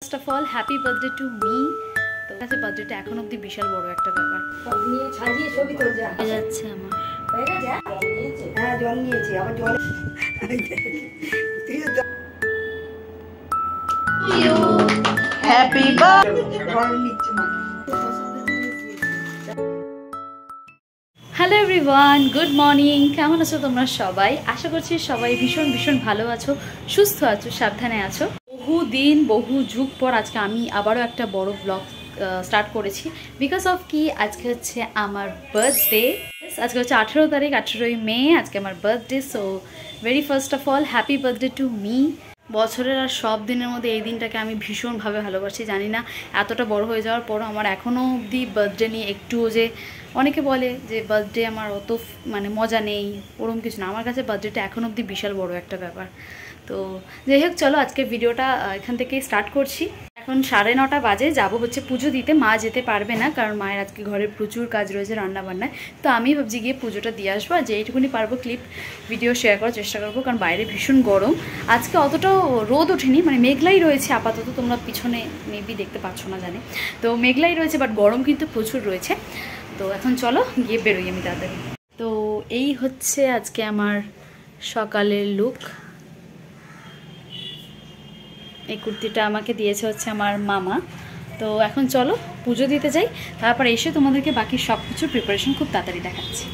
First of all happy birthday to me. তো কাছে বার্থডেটা এখন অবধি বিশাল বড় একটা ব্যাপার। যাচ্ছে আমার হ্যাঁ জল নিয়েছি আবার জল happy hello everyone, good morning. কেমন আছো তোমরা সবাই? আশা করছি সবাই ভীষণ ভীষণ ভালো আছো, সুস্থ আছো, সাবধানে আছো। বহুদিন বহু যুগ পর আজকে আমি আবারও একটা বড় ব্লগ স্টার্ট করেছি। বিকজ অফ কি, আজকে হচ্ছে আমার বার্থডে। আজকে হচ্ছে 18 তারিখ, 18ই মে আজকে আমার birthday. So very first of all happy birthday to me. বছরের আর সব দিনের মধ্যে এই দিনটাকে আমি ভীষণভাবে ভালোবাসি। জানি না এতটা বড় হয়ে যাওয়ার পরও আমার এখনও অবধি বার্থডে নিয়ে একটুও, যে অনেকে বলে যে বার্থডে আমার অত মানে মজা নেই, ওরকম কিছু না। আমার কাছে বার্থডেটা এখন অবধি বিশাল বড় একটা ব্যাপার। তো যাই হোক, চলো আজকে ভিডিওটা এখান থেকেই স্টার্ট করছি। এখন 9:30 বাজে, যাব হচ্ছে পুজো দিতে। মা যেতে পারবে না, কারণ মায়ের আজকে ঘরের প্রচুর কাজ রয়েছে রান্নাবান্নায়। তো আমি ভাবছি গিয়ে পুজোটা দিয়ে আসবো, আর যেইটুকুনি পারবো ক্লিপ ভিডিও শেয়ার করার চেষ্টা করবো, কারণ বাইরে ভীষণ গরম। আজকে অতটাও রোদ ওঠেনি, মানে মেঘলাই রয়েছে আপাতত। তোমরা পিছনে মেবি দেখতে পাচ্ছ না জানি, তো মেঘলাই রয়েছে, বাট গরম কিন্তু প্রচুর রয়েছে। তো এখন চলো গিয়ে বেরোই আমি তাড়াতাড়ি। তো এই হচ্ছে আজকে আমার সকালের লুক। এই কুর্তিটা আমাকে দিয়েছে হচ্ছে আমার মামা। তো এখন চলো পুজো দিতে যাই, তারপর এসে তোমাদেরকে বাকি সব কিছু প্রিপারেশন খুব তাড়াতাড়ি দেখাচ্ছি।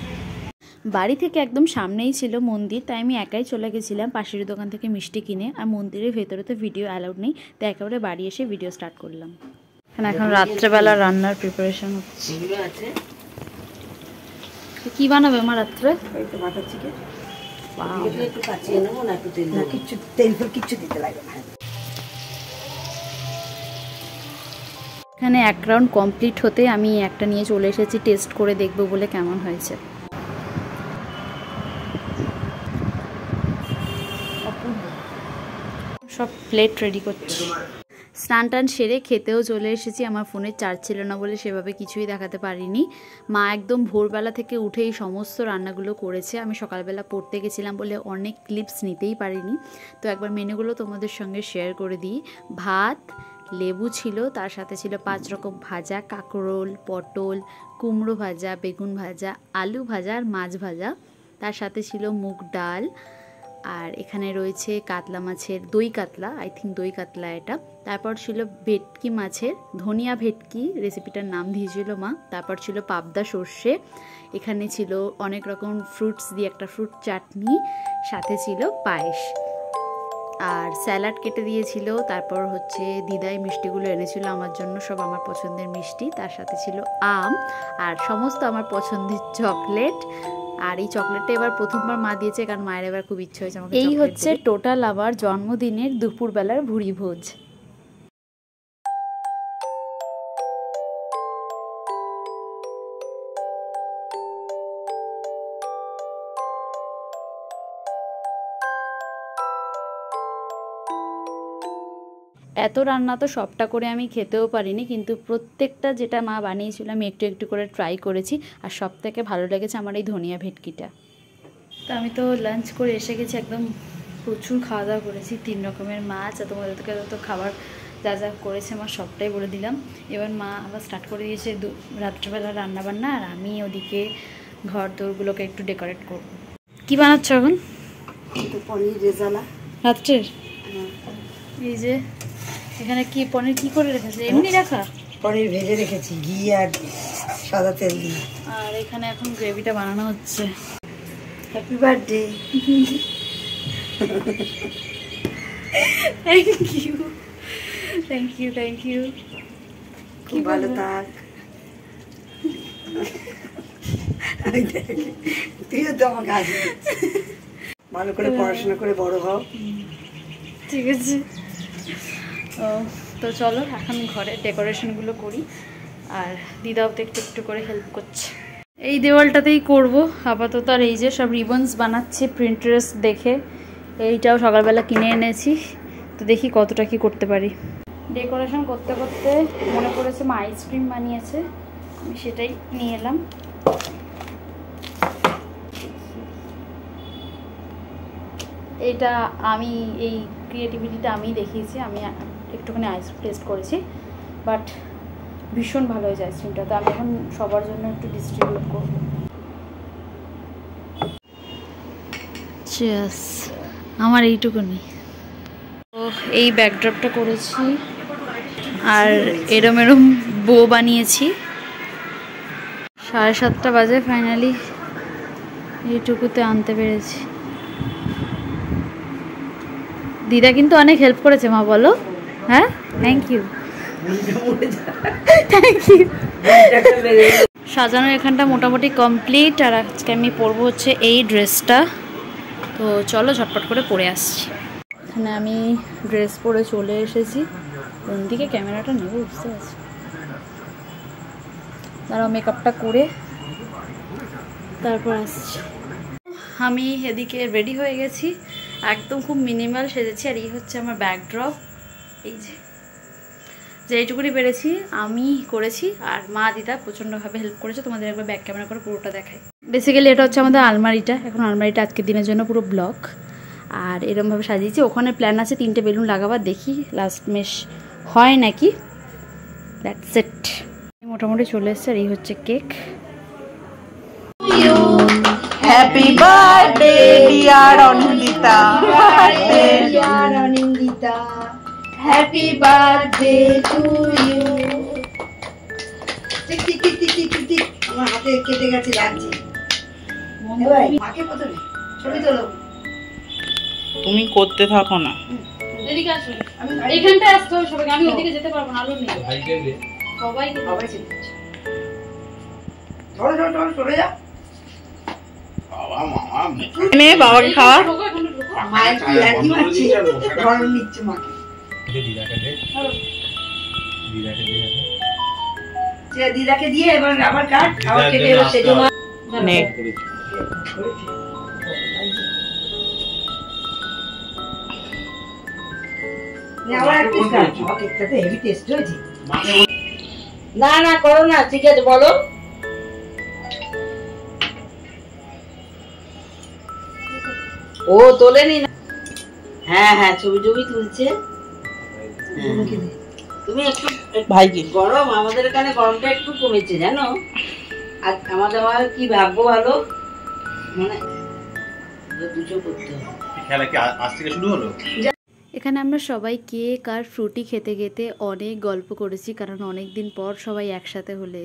বাড়ি থেকে একদম সামনেই ছিল মন্দির, তাই আমি একাই চলে গেছিলাম পাশের দোকান থেকে মিষ্টি কিনে। আর মন্দিরের ভেতরে তো ভিডিও অ্যালাউড নেই, তাই একেবারে বাড়ি এসে ভিডিও স্টার্ট করলাম। এখন রাত্রেবেলা রান্নার প্রিপারেশন হচ্ছে। কি বানাবে আমার রাত্রে? বাটার চিকেন একটু কাচিয়ে নেবো না, একটু তেল, কিছু তেল ফেল কিচ্ছু দিতে লাগে না। এখানে 1 রাউন্ড কমপ্লিট হতে আমি একটা নিয়ে চলে এসেছি টেস্ট করে দেখবো বলে কেমন হয়েছে। সব প্লেট রেডি করছি। স্নান টান সেরে খেতেও চলে এসেছি। আমার ফোনের চার্জ ছিল না বলে সেভাবে কিছুই দেখাতে পারিনি। মা একদম ভোরবেলা থেকে উঠেই সমস্ত রান্নাগুলো করেছে। আমি সকালবেলা পড়তে গেছিলাম বলে অনেক ক্লিপস নিতেই পারিনি। তো একবার মেনুগুলো তোমাদের সঙ্গে শেয়ার করে দিই। ভাত, লেবু ছিল, তার সাথে ছিল 5 রকম ভাজা, কাঁকরোল, পটল, কুমড়ো ভাজা, বেগুন ভাজা, আলু ভাজা আর মাছ ভাজা। তার সাথে ছিল মুগ ডাল, আর এখানে রয়েছে কাতলা মাছের, দই কাতলা, আই থিঙ্ক দই কাতলা এটা। তারপর ছিল ভেটকি মাছের, ধনিয়া ভেটকি রেসিপিটার নাম দিয়েছিল মা। তারপর ছিল পাবদা সর্ষে, এখানে ছিল অনেক রকম ফ্রুটস দিয়ে একটা ফ্রুট চাটনি, সাথে ছিল পায়েস আর স্যালাড কেটে দিয়েছিল। তারপর হচ্ছে দিদাই মিষ্টিগুলো এনেছিল আমার জন্য, সব আমার পছন্দের মিষ্টি। তার সাথে ছিল আম আর সমস্ত আমার পছন্দের চকলেট। আর এই চকলেটটা এবার প্রথমবার মা দিয়েছে, কারণ মায়ের এবার খুব ইচ্ছে হয়েছে আমাকে। এই হচ্ছে টোটাল আমার জন্মদিনের দুপুরবেলার ভুরি ভোজ। এত রান্না তো সবটা করে আমি খেতেও পারিনি, কিন্তু প্রত্যেকটা যেটা মা বানিয়েছিল আমি একটু একটু করে ট্রাই করেছি। আর সব থেকে ভালো লেগেছে আমার এই ধনিয়া ভেটকিটা। তো আমি তো লাঞ্চ করে এসে গেছি, একদম প্রচুর খাওয়া দাওয়া করেছি, 3 রকমের মাছ। আর তোমাদেরকে তো খাবার যা যা করেছে মা সবটাই বলে দিলাম। এবার মা আবার স্টার্ট করে দিয়েছে রাত্রেবেলা রান্নাবান্না, আর আমি ওদিকে ঘর দোরগুলোকে একটু ডেকোরেট করব। কি বানাচ্ছ এখন? পনির রেজালা রাত্রের। এই যে এখানে কি পনির কি করে রেখেছে? এমনি রাখা পনির ভেজে রেখেছি ঘি আর সাদা তেল দিয়ে। আর এখানে এখন গ্রেভিটা বানানো হচ্ছে। Happy birthday. Thank you thank you thank you. খুব ভালো থাক। তুইও তো আমাকে আসবি, ভালো করে পড়াশোনা করে বড় হও। ঠিক আছে। তো চলো এখন ঘরে ডেকোরেশনগুলো করি, আর দিদাও তো একটু একটু করে হেল্প করছে। এই দেওয়ালটাতেই করব আপাতত। আর এই যে সব রিবনস বানাচ্ছি প্রিন্টারেস্ট দেখে, এইটাও সকালবেলা কিনে এনেছি। তো দেখি কতটা কি করতে পারি। ডেকোরেশন করতে করতে মনে পড়েছে মা আইসক্রিম বানিয়েছে, আমি সেটাই নিয়ে এলাম। এটা আমি এই ক্রিয়েটিভিটিটা আমি দেখিয়েছি, আমি একটুখানি আইসক্রিম টেস্ট করেছি, বাট ভীষণ ভালো হয়েছে আইসক্রিমটা। তো আমি এখন সবার জন্য একটু ডিস্ট্রিবিউট করবো। চিয়ার্স, আমার এইটুকুনি। তো এই ব্যাকড্রপটা করেছি আর এরম এরম বো বানিয়েছি। 7:30 বাজে, ফাইনালি এইটুকুতে আনতে পেরেছি। দিদা কিন্তু অনেক হেল্প করেছে মা, বলো। হ্যাঁ, থ্যাংক ইউ থ্যাংক ইউ। সাজানোর এখানটা মোটামুটি কমপ্লিট। আর আজকে আমি পরবো হচ্ছে এই ড্রেসটা। তো চলো ঝটপট করে পরে আসছি। এখানে আমি ড্রেস পরে চলে এসেছি। কোন দিকে ক্যামেরাটা নেবো বুঝতে পারছি। তারা মেকআপটা করে তারপর আসছি। আমি এদিকে রেডি হয়ে গেছি, একদম খুব মিনিমাল সেজেছি। আর এই হচ্ছে আমার ব্যাকড্রপ। এই যে এইটুকুনি পেরেছি আমি করেছি, আর মা দিদা প্রচণ্ডভাবে হেল্প করেছে। তোমাদের একবার ব্যাক ক্যামেরা করে পুরোটা দেখাই। বেসিক্যালি এটা হচ্ছে আমাদের আলমারিটা। এখন আলমারিটা আজকের দিনের জন্য পুরো ব্লক, আর এরমভাবে সাজিয়েছি। ওখানে প্ল্যান আছে 3টে বেলুন লাগাবার, দেখি লাস্ট মেশ হয় নাকি। That's it. মোটামুটি চলে এসছে। আর এই হচ্ছে cake. Happy birthday dear Anindita, dear Anindita, happy birthday to you. টিক টিক টিক টিক টিক টিক। আমার হাতে কেটে গেছে, লাগছে। ভাই মাকে প্রথমে ছবি তোলো। তুমি করতে থাকো না। এদিকে আসুন, এইখানটা আসতে হবে সবাইকে। আমি ওইদিকে যেতে পারবো না, আলো নেই। সবাইকে সবাই চিন্তা করছে। চলো চলো চলো চলে যাও। নে বাবাকে খাওয়া। মায়ের কি একই মারছে, ধরে নিচ্ছে মাকে। দিদাকে দিয়ে এবার আবার কাট, আবার কেটে এবার সেজো মা। নে আবার এক পিস কাট। কেকটাতে হেভি টেস্ট হয়েছে। না না করো না, ঠিক আছে বলো। ও তোলেনি না। হ্যাঁ হ্যাঁ, ছবি ছবি তুলছে। তুমি একটু ভাইকে গরম, আমাদের এখানে গরমটা একটু কমেছে জানো। আর আমাদের কি ভাগ্য ভালো, মানে দুটো করতে হবে। খেলা কি আজ থেকে শুরু হলো? এখানে আমরা সবাই কেক আর ফ্রুটি খেতে খেতে অনেক গল্প করেছি, কারণ অনেক দিন পর সবাই একসাথে হলে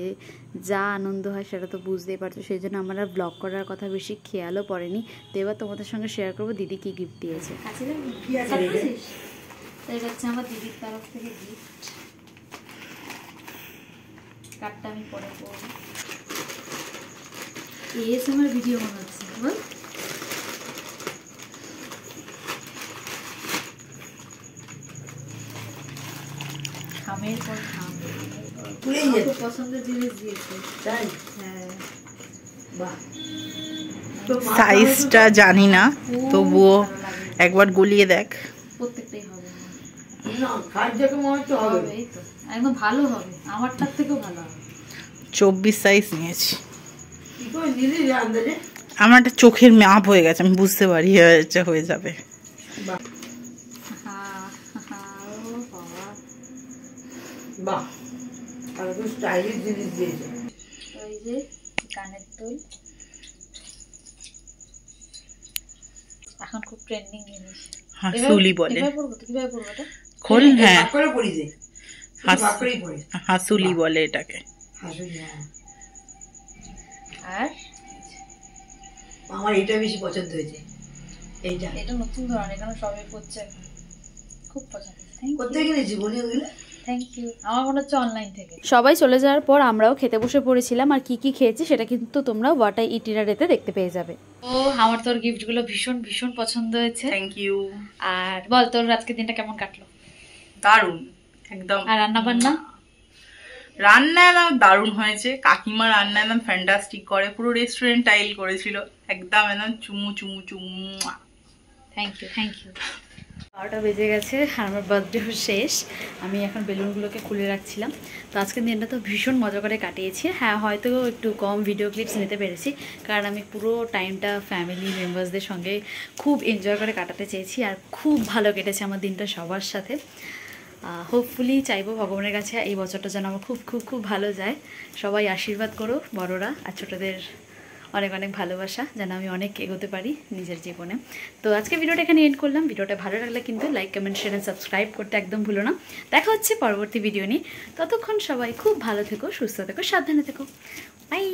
যা আনন্দ হয় সেটা তো বুঝতেই পারছো। সেই জন্য আমরা ব্লগ করার কথা বেশি খেয়ালও পড়েনি। তো এবার তোমাদের সঙ্গে শেয়ার করবো দিদি কি গিফট দিয়েছে। এটা হচ্ছে আমার দিদির তরফ থেকে গিফট। কার্ডটা আমি পরে পড়বো। ASMR ভিডিও বানাচ্ছি বল। খামের পর খাম, খুব পছন্দের জিনিস দিয়েছে। তাই? হ্যাঁ, বাহ। সাইজটা জানি না, তবুও একবার গলিয়ে দেখ। প্রত্যেকটাই হবে না, খাট দেখে মনে হচ্ছে হবে। এই তো একদম ভালো হবে, আমারটার থেকেও ভালো হবে। 24 সাইজ নিয়েছি। কি করে নিলি রে আন্দাজে? আমার একটা চোখের মাপ হয়ে গেছে, আমি বুঝতে পারি হয়ে যাবে। বাহ ও বাবা, বাহ, আর খুব স্টাইলিশ জিনিস দিয়েছে। ওই যে কানের দুল, এখন খুব ট্রেন্ডিং জিনিস। হাসুলি বলে। কিভাবে পড়বো এটা? খোল। হ্যাঁ, ভাগ করে পড়ি যে, ভাগ করেই পড়ি। হাসুলি বলে এটাকে। হাসুলি। হ্যাঁ, আর আমার এটা বেশি পছন্দ হয়েছে। এটা নতুন ধরনের, এখানে সবাই পড়ছে এখন, খুব পছন্দ। কোথায় কিনেছি বলি ওগুলো? Thank you. আমার মনে হচ্ছে অনলাইন থেকে। সবাই চলে যাওয়ার পর আমরাও খেতে বসে পড়েছিলাম। আর কি কি খেয়েছি সেটা কিন্তু তোমরা ওয়াটাই ইটিনারিতে দেখতে পেয়ে যাবে। ও আমার তোর গিফটগুলো ভীষণ ভীষণ পছন্দ হয়েছে। Thank you. আর বল তোর আজকের দিনটা কেমন কাটলো? দারুণ একদম। আর রান্না বান্না? রান্না একদম দারুণ হয়েছে। কাকিমা রান্না একদম ফ্যান্টাস্টিক করে, পুরো রেস্টুরেন্ট টাইল করেছিল একদম, একদম চুমু চুমু চুমু। Thank you thank you. 12টা বেজে গেছে আর আমার বার্থডেও শেষ। আমি এখন বেলুনগুলোকে খুলে রাখছিলাম। তো আজকের দিনটা তো ভীষণ মজা করে কাটিয়েছি। হ্যাঁ, হয়তো একটু কম ভিডিও ক্লিপস নিতে পেরেছি, কারণ আমি পুরো টাইমটা ফ্যামিলি মেম্বার্সদের সঙ্গে খুব এনজয় করে কাটাতে চেয়েছি। আর খুব ভালো কেটেছে আমার দিনটা সবার সাথে। হোপফুলি চাইবো ভগবানের কাছে এই বছরটা যেন আমার খুব খুব খুব ভালো যায়। সবাই আশীর্বাদ করো, বড়রা আর ছোটোদের অনেক অনেক ভালোবাসা, যেন আমি অনেক এগোতে পারি নিজের জীবনে। তো আজকে ভিডিওটা এখানে এন্ড করলাম। ভিডিওটা ভালো লাগলে কিন্তু like, comment, share and subscribe করতে একদম ভুলো না। দেখা হচ্ছে পরবর্তী ভিডিও নিয়ে। ততক্ষণ সবাই খুব ভালো থেকো, সুস্থ থেকো, সাবধানে থেকো। বাই।